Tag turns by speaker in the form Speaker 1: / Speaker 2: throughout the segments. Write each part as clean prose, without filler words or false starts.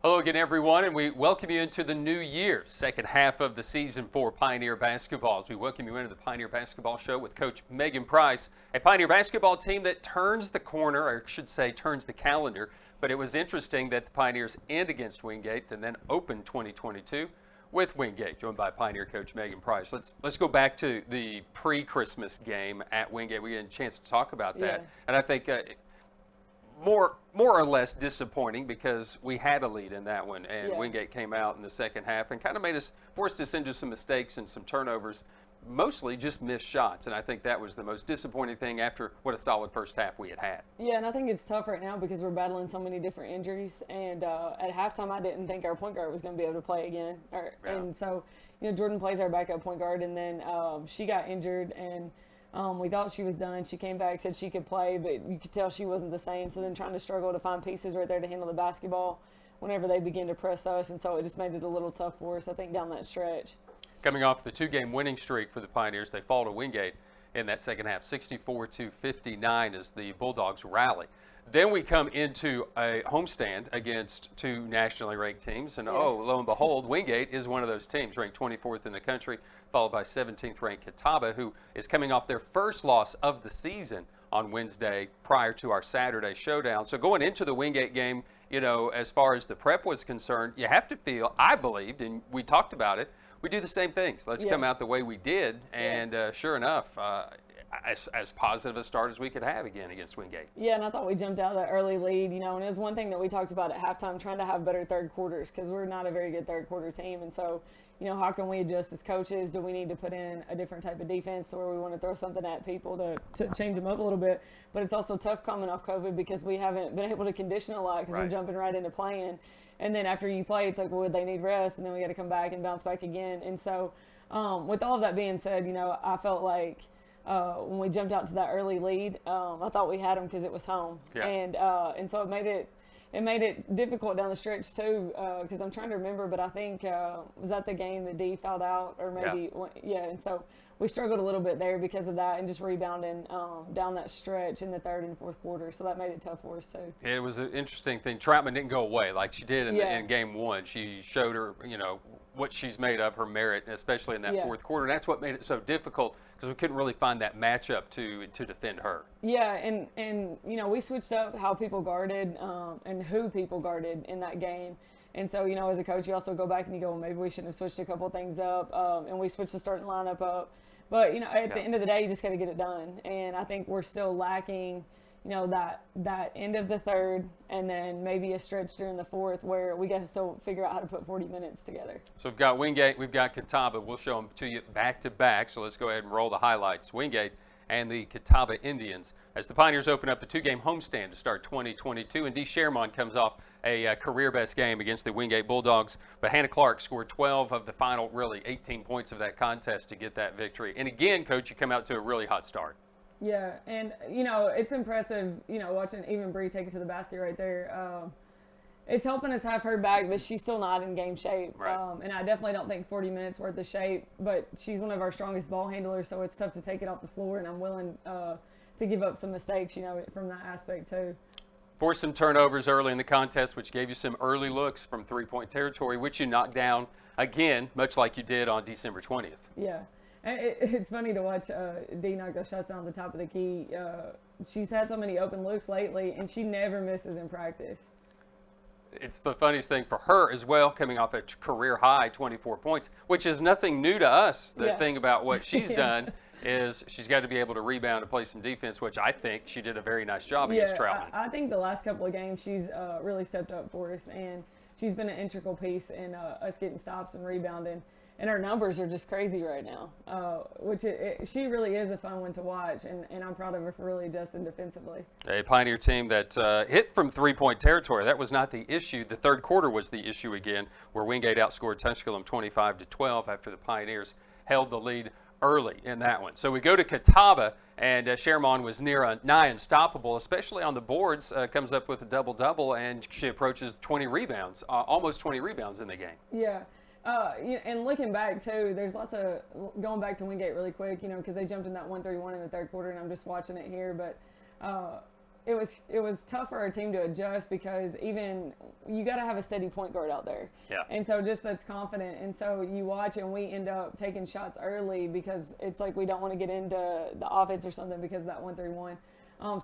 Speaker 1: Hello again, everyone, and we welcome you into the new year, second half of the season for Pioneer Basketball. As we welcome you into the Pioneer Basketball Show with Coach Megan Price, a Pioneer basketball team that turns the corner, or I should say turns the calendar. But it was interesting that the Pioneers end against Wingate and then open 2022 with Wingate, joined by Pioneer coach Megan Price. Let's go back to the pre-Christmas game at Wingate. We had a chance to talk about that, and I think more or less disappointing because we had a lead in that one, and Wingate came out in the second half and kind of forced us into some mistakes and some turnovers, mostly just missed shots. And I think that was the most disappointing thing after what a solid first half we had had.
Speaker 2: Yeah, and I think it's tough right now because we're battling so many different injuries. And at halftime, I didn't think our point guard was going to be able to play again. And so, Jordan plays our backup point guard, and then she got injured, and we thought she was done. She came back, said she could play, but you could tell she wasn't the same. So then trying to struggle to find pieces right there to handle the basketball whenever they begin to press us. And so it just made it a little tough for us, I think, down that stretch.
Speaker 1: Coming off the two-game winning streak for the Pioneers, they fall to Wingate in that second half, 64-59 as the Bulldogs rally. Then we come into a homestand against two nationally ranked teams, and lo and behold, Wingate is one of those teams, ranked 24th in the country, followed by 17th ranked Catawba, who is coming off their first loss of the season on Wednesday prior to our Saturday showdown. So going into the Wingate game, as far as the prep was concerned, you have to feel, I believed, and we talked about it, we do the same things. Let's come out the way we did, and sure enough, as positive a start as we could have again against Wingate.
Speaker 2: Yeah, and I thought we jumped out of that early lead, and it was one thing that we talked about at halftime, trying to have better third quarters because we're not a very good third quarter team. And so, how can we adjust as coaches? Do we need to put in a different type of defense where we want to throw something at people to change them up a little bit? But it's also tough coming off COVID because we haven't been able to condition a lot because we're jumping right into playing. And then after you play, it's like, well, they need rest, and then we got to come back and bounce back again. And so with all of that being said, I felt like when we jumped out to that early lead, I thought we had them because it was home. And so it made it difficult down the stretch too, because I'm trying to remember, but I think was that the game that D fouled out, or maybe and so we struggled a little bit there because of that, and just rebounding down that stretch in the third and fourth quarter, so that made it tough for us too.
Speaker 1: It was an interesting thing. Troutman didn't go away like she did in game one. She showed her, what she's made of, her merit, especially in that fourth quarter, and that's what made it so difficult because we couldn't really find that matchup to defend her.
Speaker 2: Yeah, and we switched up how people guarded and who people guarded in that game. And so, as a coach, you also go back and you go, well, maybe we shouldn't have switched a couple things up, and we switched the starting lineup up. But, at the end of the day, you just got to get it done. And I think we're still lacking, that end of the third and then maybe a stretch during the fourth where we got to still figure out how to put 40 minutes together.
Speaker 1: So we've got Wingate, we've got Catawba. We'll show them to you back to back. So let's go ahead and roll the highlights. Wingate and the Catawba Indians as the Pioneers open up the two-game homestand to start 2022. And D. Sherman comes off a career-best game against the Wingate Bulldogs. But Hannah Clark scored 12 of the final, really 18 points of that contest to get that victory. And again, Coach, you come out to a really hot start.
Speaker 2: Yeah, and, it's impressive, watching even Bree take it to the basket right there. It's helping us have her back, but she's still not in game shape.
Speaker 1: Right.
Speaker 2: And I definitely don't think 40 minutes worth of shape, but she's one of our strongest ball handlers, so it's tough to take it off the floor, and I'm willing to give up some mistakes, from that aspect too.
Speaker 1: Forced some turnovers early in the contest, which gave you some early looks from three-point territory, which you knocked down again, much like you did on December 20th.
Speaker 2: Yeah. It's funny to watch Dee knock those shots down the top of the key. She's had so many open looks lately, and she never misses in practice.
Speaker 1: It's the funniest thing for her as well, coming off a career high 24 points, which is nothing new to us. The thing about what she's done is she's got to be able to rebound and play some defense, which I think she did a very nice job against Troutman.
Speaker 2: I think the last couple of games she's really stepped up for us, and she's been an integral piece in us getting stops and rebounding. And her numbers are just crazy right now, she really is a fun one to watch, and I'm proud of her for really adjusting defensively.
Speaker 1: A Pioneer team that hit from three-point territory. That was not the issue. The third quarter was the issue again, where Wingate outscored Tusculum 25-12 after the Pioneers held the lead early in that one. So we go to Catawba, and Sherman was nigh unstoppable, especially on the boards, comes up with a double-double, and she approaches 20 rebounds, almost 20 rebounds in the game.
Speaker 2: Yeah. And looking back too, there's lots of going back to Wingate really quick, because they jumped in that 1-3-1 in the third quarter, and I'm just watching it here. But it was tough for our team to adjust because even you got to have a steady point guard out there.
Speaker 1: Yeah.
Speaker 2: And so just that's confident. And so you watch and we end up taking shots early because it's like we don't want to get into the offense or something because of that 1-3-1.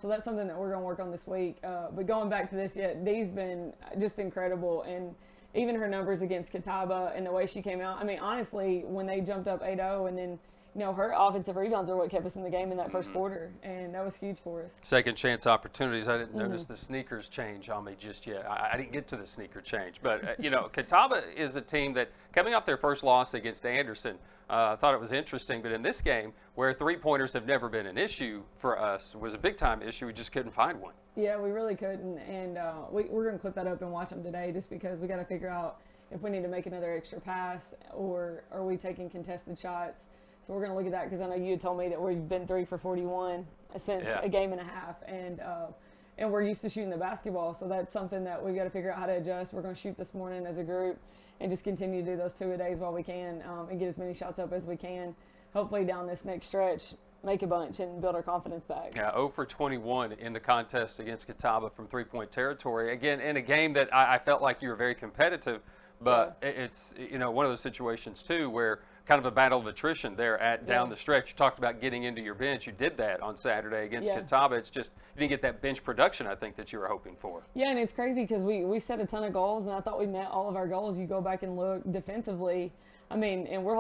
Speaker 2: So that's something that we're going to work on this week. But going back to this, Dee's been just incredible. And even her numbers against Catawba and the way she came out. I mean, honestly, when they jumped up 8-0 and then, her offensive rebounds are what kept us in the game in that first quarter, and that was huge for us.
Speaker 1: Second chance opportunities. I didn't notice the sneakers change on me just yet. I didn't get to the sneaker change. But, Catawba is a team that, coming off their first loss against Anderson, I thought it was interesting. But in this game, where three-pointers have never been an issue for us, was a big-time issue. We just couldn't find one.
Speaker 2: Yeah, we really couldn't. And we're going to clip that up and watch them today just because we got to figure out if we need to make another extra pass or are we taking contested shots. So we're going to look at that because I know you had told me that we've been 3 for 41 since a game and a half, and we're used to shooting the basketball. So that's something that we've got to figure out how to adjust. We're going to shoot this morning as a group and just continue to do those 2-a-days while we can and get as many shots up as we can. Hopefully down this next stretch, make a bunch and build our confidence back.
Speaker 1: Yeah, 0 for 21 in the contest against Catawba from three-point territory. Again, in a game that I felt like you were very competitive, but it's one of those situations too where kind of a battle of attrition there down the stretch. You talked about getting into your bench. You did that on Saturday against Catawba. It's just you didn't get that bench production I think that you were hoping for.
Speaker 2: Yeah, and it's crazy because we set a ton of goals, and I thought we met all of our goals. You go back and look defensively. I mean, and we're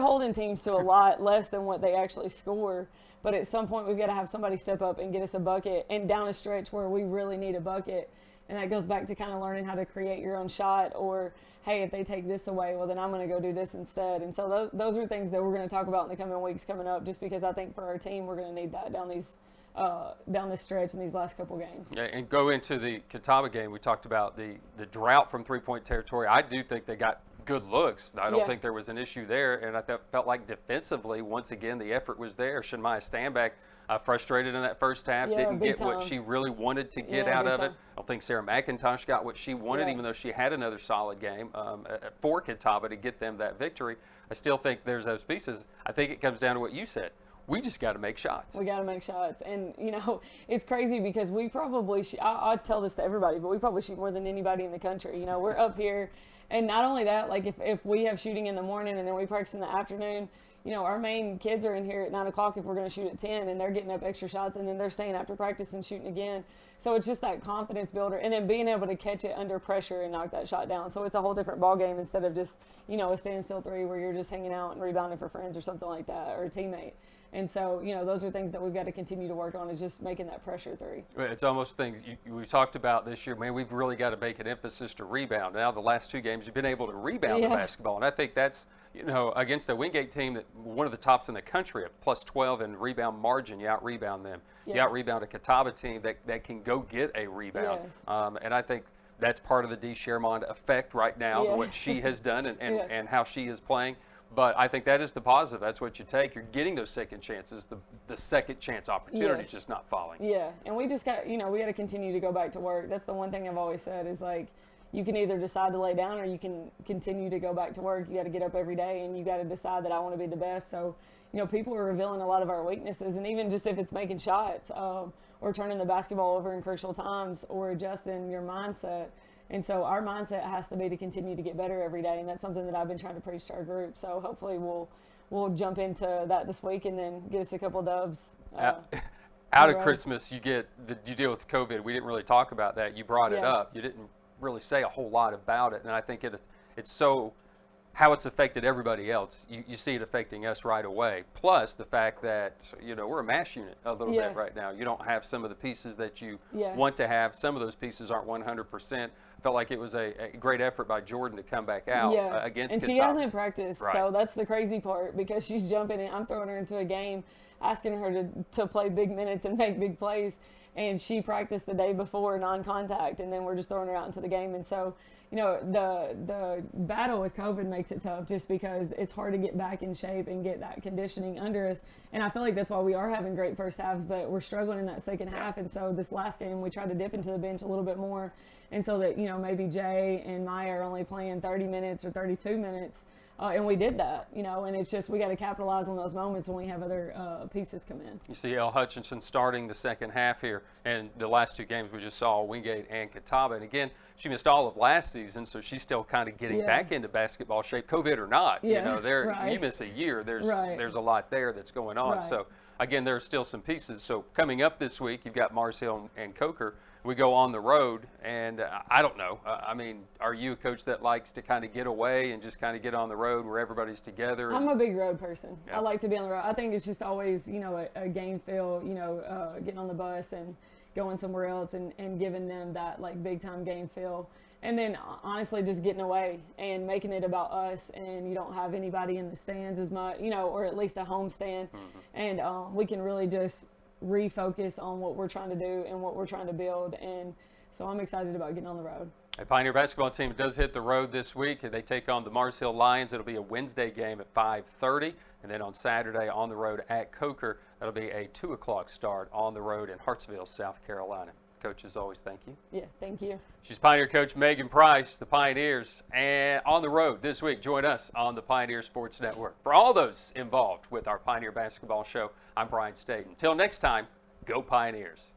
Speaker 2: holding teams to a lot less than what they actually score. But at some point, we've got to have somebody step up and get us a bucket, and down a stretch where we really need a bucket. And that goes back to kind of learning how to create your own shot, or hey, if they take this away, well then I'm going to go do this instead. And so those are things that we're going to talk about in the coming weeks coming up, just because I think for our team we're going to need that down this stretch in these last couple games.
Speaker 1: Yeah, and go into the Catawba game. We talked about the drought from three-point territory. I do think they got good looks. I don't think there was an issue there, and I felt like defensively, once again, the effort was there. Shenmaya Stanback frustrated in that first half, didn't get what she really wanted to get out of it. I don't think Sarah McIntosh got what she wanted, even though she had another solid game for Catawba to get them that victory. I still think there's those pieces. I think it comes down to what you said. We just got to make shots.
Speaker 2: We got to make shots. And, it's crazy because we probably I tell this to everybody, but we probably shoot more than anybody in the country. We're up here. And not only that, like if we have shooting in the morning and then we practice in the afternoon, our main kids are in here at 9 o'clock if we're going to shoot at 10, and they're getting up extra shots, and then they're staying after practice and shooting again. So it's just that confidence builder, and then being able to catch it under pressure and knock that shot down. So it's a whole different ball game instead of just, a standstill three where you're just hanging out and rebounding for friends or something like that, or a teammate. And so, those are things that we've got to continue to work on, is just making that pressure three.
Speaker 1: It's almost things we talked about this year. Man, we've really got to make an emphasis to rebound. Now, the last 2 games, you've been able to rebound the basketball. And I think that's, against a Wingate team that one of the tops in the country at plus 12 in rebound margin, you out-rebound them. You out-rebound a Catawba team that can go get a rebound. And I think that's part of the Dee Shermond effect right now, what she has done and how she is playing. But I think that is the positive. That's what you take. You're getting those second chances. The second chance opportunities just not falling.
Speaker 2: Yeah, and we just got, we got to continue to go back to work. That's the one thing I've always said is like, you can either decide to lay down or you can continue to go back to work. You got to get up every day and you got to decide that I want to be the best. So, people are revealing a lot of our weaknesses, and even just if it's making shots or turning the basketball over in crucial times or adjusting your mindset. And so our mindset has to be to continue to get better every day, and that's something that I've been trying to preach to our group. So hopefully we'll jump into that this week and then get us a couple dubs.
Speaker 1: Out of Christmas, you deal with COVID. We didn't really talk about that. You brought it up. You didn't really say a whole lot about it, and I think it's so how it's affected everybody else. You see it affecting us right away. Plus the fact that we're a mash unit a little bit right now. You don't have some of the pieces that you want to have. Some of those pieces aren't 100%. I felt like it was a great effort by Jordan to come back out against
Speaker 2: and
Speaker 1: Catawba.
Speaker 2: She hasn't practiced, so that's the crazy part, because she's jumping in. I'm throwing her into a game, asking her to play big minutes and make big plays, and she practiced the day before non-contact, and then we're just throwing her out into the game. And so the battle with COVID makes it tough, just because it's hard to get back in shape and get that conditioning under us. And I feel like that's why we are having great first halves, but we're struggling in that second half. And so this last game, we tried to dip into the bench a little bit more. And so that, maybe Jay and Maya are only playing 30 minutes or 32 minutes. And we did that, and it's just we got to capitalize on those moments when we have other pieces come in.
Speaker 1: You see El Hutchinson starting the second half here, and the last two games we just saw Wingate and Catawba. And again, she missed all of last season, so she's still kind of getting back into basketball shape, COVID or not.
Speaker 2: Yeah, right.
Speaker 1: You miss a year, there's a lot there that's going on.
Speaker 2: Right.
Speaker 1: So again, there are still some pieces. So coming up this week, you've got Mars Hill and Coker. We go on the road, and I don't know. I mean, are you a coach that likes to kind of get away and just kind of get on the road where everybody's together?
Speaker 2: I'm a big road person.
Speaker 1: Yeah.
Speaker 2: I like to be on the road. I think it's just always, a game feel, getting on the bus and going somewhere else and giving them that like big time game feel. And then honestly, just getting away and making it about us, and you don't have anybody in the stands as much, or at least a home stand. Mm-hmm. And we can really just refocus on what we're trying to do and what we're trying to build. And so I'm excited about getting on the road.
Speaker 1: A Pioneer basketball team does hit the road this week. They take on the Mars Hill Lions. It'll be a Wednesday game at 5:30, and then on Saturday on the road at Coker, that'll be a 2 o'clock start on the road in Hartsville, South Carolina. Coach, as always, thank you.
Speaker 2: Yeah, thank you.
Speaker 1: She's Pioneer coach Megan Price, the Pioneers, and on the road this week. Join us on the Pioneer Sports Network. For all those involved with our Pioneer basketball show, I'm Brian Stayton. Until next time, go Pioneers.